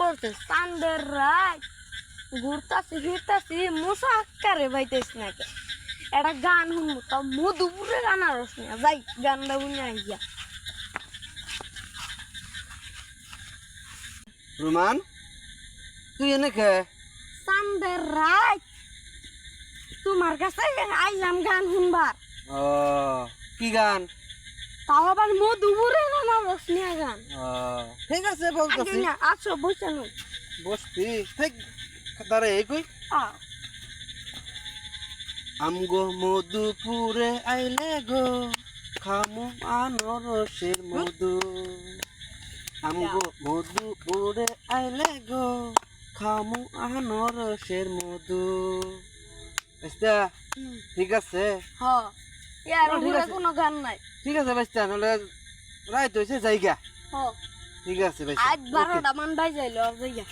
করতে চান্দের রাত ঘুরতাছি ফিরতাছি মশা আকারে বাইতেছ নাকি একটা গান শুনবো তা মধুপুরে আনারস নিয়ে যাই গানটা শুনে আইয়া রোমান তুই এনে খে চান্দের রাত তোমার কাছে আইলাম গান শুনবার ও কি গান তাও আবার মধুপুরে আনারস নিয়ে গান ঠিক আছে বলতেছি না আছো বসে নই বসতি ঠিক দাঁড়ে এই কই আমগো মধুপুরে আইলে গো খামু আনারসের মধু আমগো মধুপুরে আইলে গো খামু আনারসের মধু বেস্তা ঠিক আছে হ ইয়ার ঠিক উপরে আছে। কোনো গান নাই ঠিক আছে বেস্তা নাহলে রাইত হয়েছে জায়গা হ ঠিক আছে বেস্তা আজ 12টা মান বাজাইলো আর যাইয়া